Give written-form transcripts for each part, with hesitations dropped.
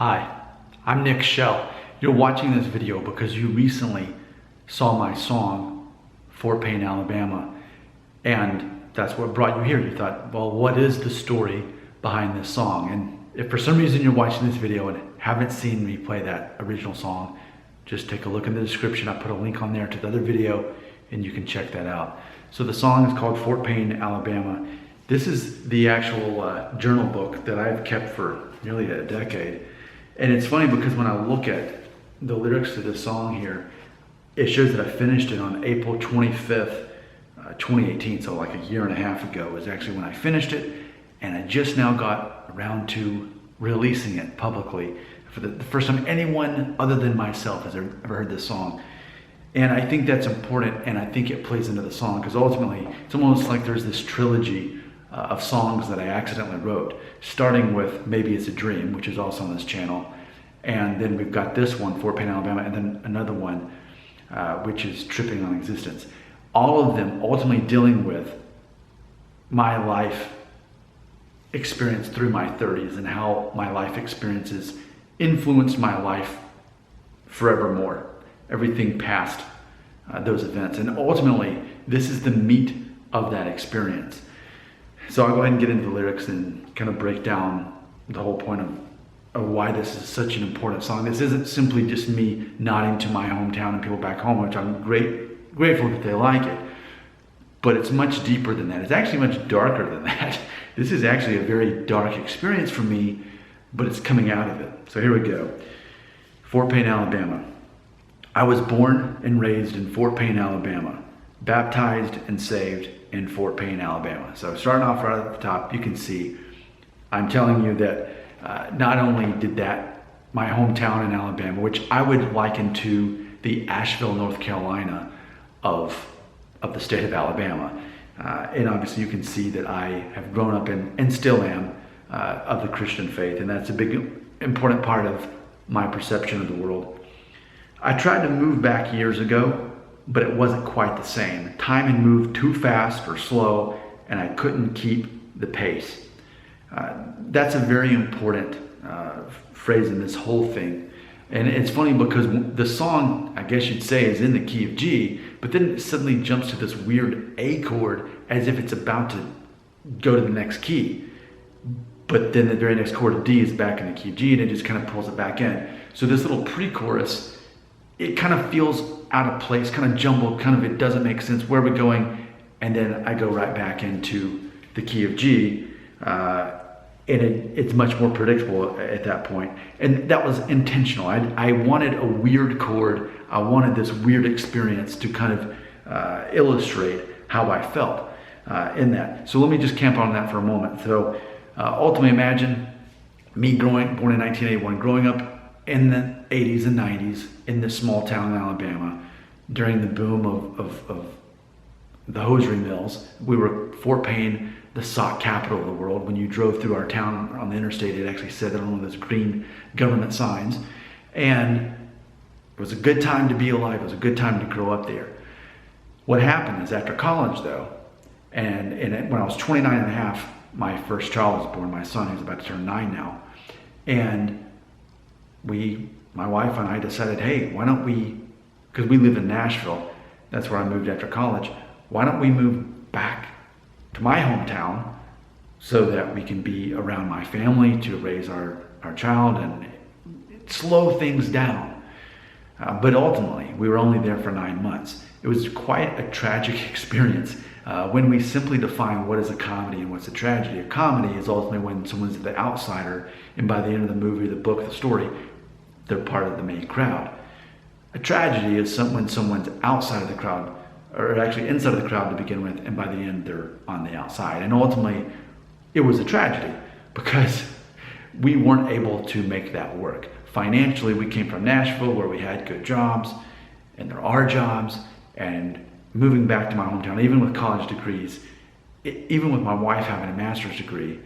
Hi, I'm Nick Shell. You're watching this video because you recently saw my song, Fort Payne, Alabama, and that's what brought you here. You thought, well, what is the story behind this song? And if for some reason you're watching this video and haven't seen me play that original song, just take a look in the description. I put a link on there to the other video and you can check that out. So the song is called Fort Payne, Alabama. This is the actual journal book that I've kept for nearly a decade. And it's funny because when I look at the lyrics to this song here, it shows that I finished it on April 25th, 2018. So like a year and a half ago is actually when I finished it. And I just now got around to releasing it publicly for the first time anyone other than myself has ever heard this song. And I think that's important, and I think it plays into the song because ultimately it's almost like there's this trilogy of songs that I accidentally wrote, starting with Maybe It's a Dream, which is also on this channel, and then we've got this one, Fort Payne, Alabama, and then another one, which is Tripping on Existence. All of them ultimately dealing with my life experience through my 30s and how my life experiences influenced my life forevermore. Everything past those events. And ultimately, this is the meat of that experience. So I'll go ahead and get into the lyrics and kind of break down the whole point of why this is such an important song. This isn't simply just me nodding to my hometown and people back home, which I'm grateful that they like it. But it's much deeper than that. It's actually much darker than that. This is actually a very dark experience for me, but it's coming out of it. So here we go. Fort Payne, Alabama. I was born and raised in Fort Payne, Alabama, baptized and saved in Fort Payne, Alabama. So starting off right at the top, you can see I'm telling you that not only did that, my hometown in Alabama, which I would liken to the Asheville, North Carolina of the state of Alabama. And obviously you can see that I have grown up in, and still am, of the Christian faith. And that's a big, important part of my perception of the world. I tried to move back years ago, but it wasn't quite the same. Time had moved too fast or slow, and I couldn't keep the pace. That's a very important phrase in this whole thing. And it's funny because the song, I guess you'd say, is in the key of G, but then it suddenly jumps to this weird A chord as if it's about to go to the next key. But then the very next chord of D is back in the key of G, and it just kind of pulls it back in. So this little pre-chorus, it kind of feels out of place, kind of jumbled, kind of it doesn't make sense. Where are we going? And then I go right back into the key of G, and it's much more predictable at that point. And that was intentional. I wanted a weird chord. I wanted this weird experience to kind of illustrate how I felt in that. So let me just camp on that for a moment. So ultimately imagine me born in 1981, growing up in the 80s and 90s in this small town in Alabama during the boom of the hosiery mills. We were Fort Payne, the sock capital of the world. When you drove through our town on the interstate, it actually said that on one of those green government signs. And it was a good time to be alive. It was a good time to grow up there. What happened is after college though, and when I was 29 and a half, my first child was born, my son, who's about to turn 9 now. And my wife and I decided, hey, why don't we, because we live in Nashville, that's where I moved after college, why don't we move back to my hometown so that we can be around my family to raise our child and slow things down. But ultimately, we were only there for 9 months. It was quite a tragic experience when we simply define what is a comedy and what's a tragedy. A comedy is ultimately when someone's the outsider, and by the end of the movie, the book, the story, they're part of the main crowd. A tragedy is when someone's outside of the crowd, or actually inside of the crowd to begin with, and by the end they're on the outside. And ultimately, it was a tragedy because we weren't able to make that work. Financially, we came from Nashville where we had good jobs, and there are jobs, and moving back to my hometown, even with college degrees, even with my wife having a master's degree,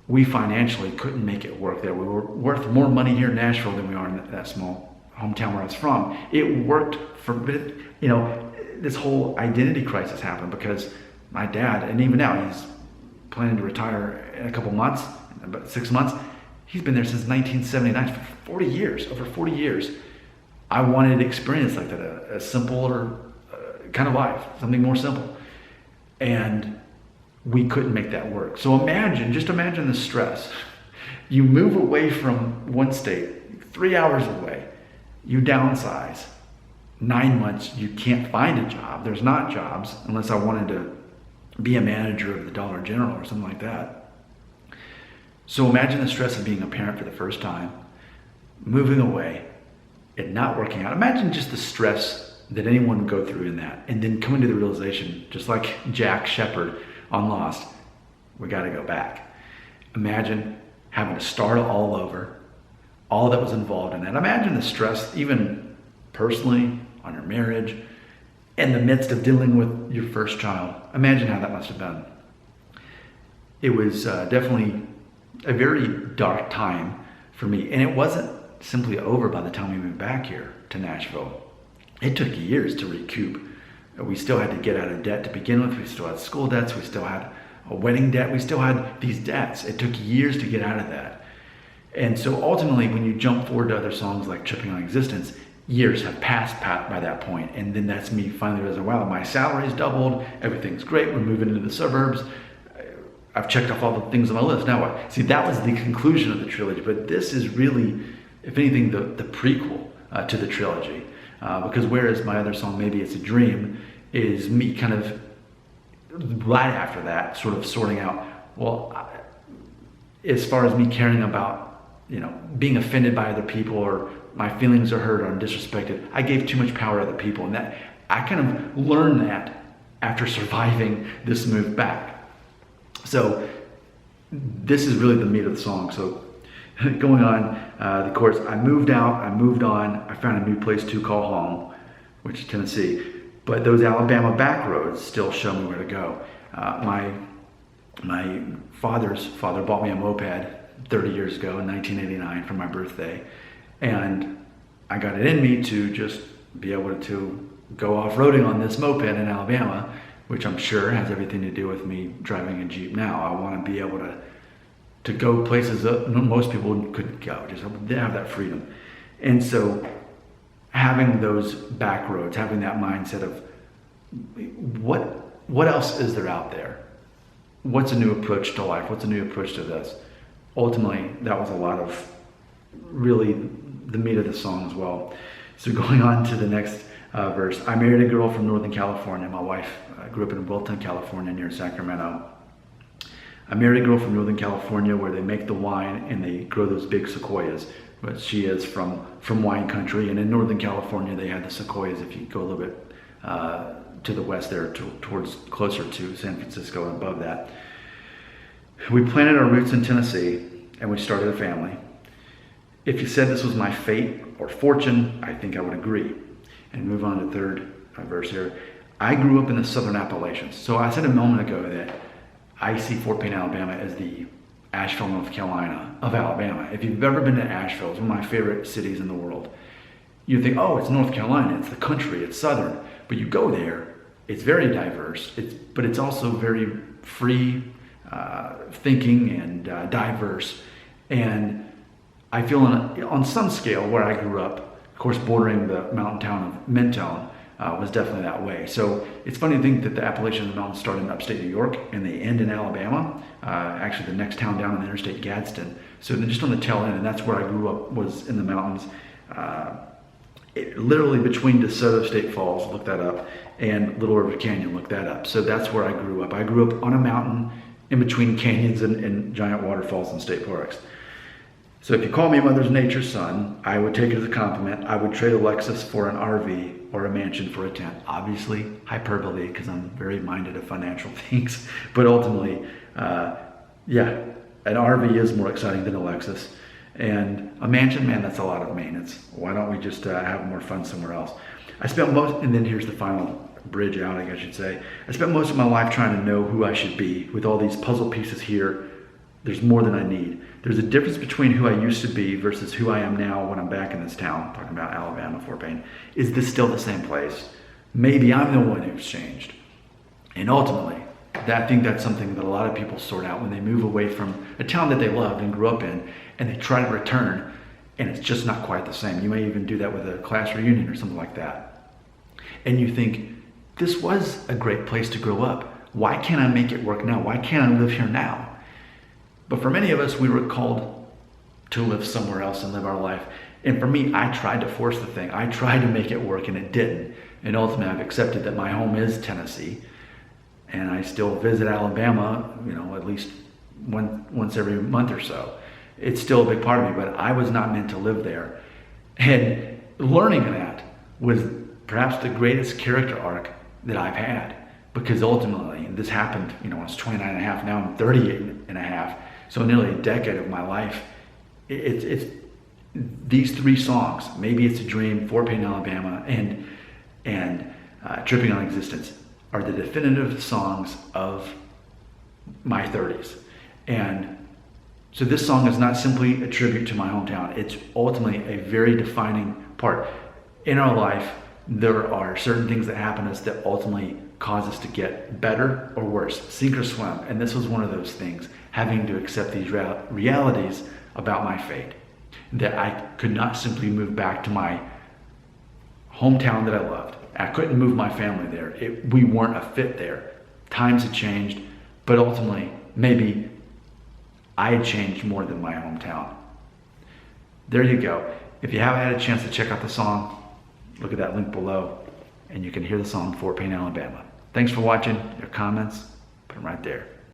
we financially couldn't make it work there. We were worth more money here in Nashville than we are in that small hometown where I was from. It worked for, this whole identity crisis happened because my dad, and even now he's planning to retire in a couple months, about 6 months, He's been there since 1979, for 40 years, over 40 years. I wanted to experience like that, a simpler kind of life, something more simple. And we couldn't make that work. So just imagine the stress. You move away from one state, 3 hours away, you downsize. 9 months, you can't find a job. There's not jobs unless I wanted to be a manager of the Dollar General or something like that. So imagine the stress of being a parent for the first time, moving away, it not working out. Imagine just the stress that anyone would go through in that, and then coming to the realization, just like Jack Shepherd on Lost, we got to go back. Imagine having to start all over, all that was involved in that. Imagine the stress, even personally, on your marriage, in the midst of dealing with your first child. Imagine how that must have been. It was definitely a very dark time for me, and it wasn't simply over by the time we moved back here to Nashville. It took years to recoup. We still had to get out of debt to begin with. We still had school debts. We still had a wedding debt. We still had these debts. It took years to get out of that. And so ultimately, when you jump forward to other songs like Tripping on Existence, years have passed by that point. And then that's me finally realizing, wow, my salary's doubled. Everything's great. We're moving into the suburbs. I've checked off all the things on my list. Now what? See, that was the conclusion of the trilogy. But this is really, if anything, the prequel to the trilogy. Because whereas my other song, Maybe It's a Dream, is me kind of right after that, sort of sorting out, well, as far as me caring about, being offended by other people, or my feelings are hurt or I'm disrespected, I gave too much power to other people. And that I kind of learned that after surviving this move back. So this is really the meat of the song. So going on, the chorus, I moved out, I moved on, I found a new place to call home, which is Tennessee. But those Alabama back roads still show me where to go. My father's father bought me a moped 30 years ago in 1989 for my birthday. And I got it in me to just be able to go off-roading on this moped in Alabama, which I'm sure has everything to do with me driving a Jeep now. I want to be able to go places that most people couldn't go, just have that freedom. And so having those back roads, having that mindset of what else is there out there? What's a new approach to life? What's a new approach to this? Ultimately, that was a lot of really the meat of the song as well. So going on to the next verse. I married a girl from Northern California. My wife grew up in Wilton, California, near Sacramento. I married a girl from Northern California where they make the wine and they grow those big sequoias. But she is from wine country, and in Northern California they had the sequoias. If you go a little bit to the west there, towards closer to San Francisco and above that. We planted our roots in Tennessee and we started a family. If you said this was my fate or fortune, I think I would agree. And move on to the third verse here. I grew up in the Southern Appalachians. So I said a moment ago that I see Fort Payne, Alabama as the Asheville, North Carolina of Alabama. If you've ever been to Asheville, it's one of my favorite cities in the world. You think, oh, it's North Carolina, it's the country, it's Southern. But you go there, it's very diverse, but it's also very free thinking and diverse. And I feel on some scale where I grew up, of course, bordering the mountain town of Mentone, was definitely that way. So it's funny to think that the Appalachian Mountains start in upstate New York and they end in Alabama. Actually, the next town down on the interstate, Gadsden. So they're just on the tail end, and that's where I grew up, was in the mountains. Literally between DeSoto State Falls, look that up, and Little River Canyon, look that up. So that's where I grew up. I grew up on a mountain in between canyons and giant waterfalls and state parks. So if you call me Mother Nature's son, I would take it as a compliment. I would trade a Lexus for an RV or a mansion for a tent. Obviously, hyperbole, because I'm very minded of financial things. But ultimately, yeah, an RV is more exciting than a Lexus. And a mansion, man, that's a lot of maintenance. Why don't we just have more fun somewhere else? And then here's the final bridge out, I guess you'd say. I spent most of my life trying to know who I should be. With all these puzzle pieces here, there's more than I need. There's a difference between who I used to be versus who I am now when I'm back in this town, talking about Alabama, Fort Payne. Is this still the same place? Maybe I'm the one who's changed. And ultimately, I think that's something that a lot of people sort out when they move away from a town that they loved and grew up in, and they try to return, and it's just not quite the same. You may even do that with a class reunion or something like that. And you think, this was a great place to grow up. Why can't I make it work now? Why can't I live here now? But for many of us, we were called to live somewhere else and live our life. And for me, I tried to force the thing. I tried to make it work and it didn't. And ultimately, I've accepted that my home is Tennessee. And I still visit Alabama, at least once every month or so. It's still a big part of me, but I was not meant to live there. And learning that was perhaps the greatest character arc that I've had, because ultimately, and this happened, when I was 29 and a half, now I'm 38 and a half, so nearly a decade of my life. It's these three songs, Maybe It's a Dream, For Payne, Alabama, and Tripping on Existence, are the definitive songs of my 30s. And so this song is not simply a tribute to my hometown. It's ultimately a very defining part. In our life, there are certain things that happen to us that ultimately cause us to get better or worse, sink or swim. And this was one of those things, having to accept these realities about my fate, that I could not simply move back to my hometown that I loved. I couldn't move my family there. We weren't a fit there. Times had changed, but ultimately, maybe I had changed more than my hometown. There you go. If you haven't had a chance to check out the song, look at that link below, and you can hear the song For Payne, Alabama. Thanks for watching. Your comments, put them right there.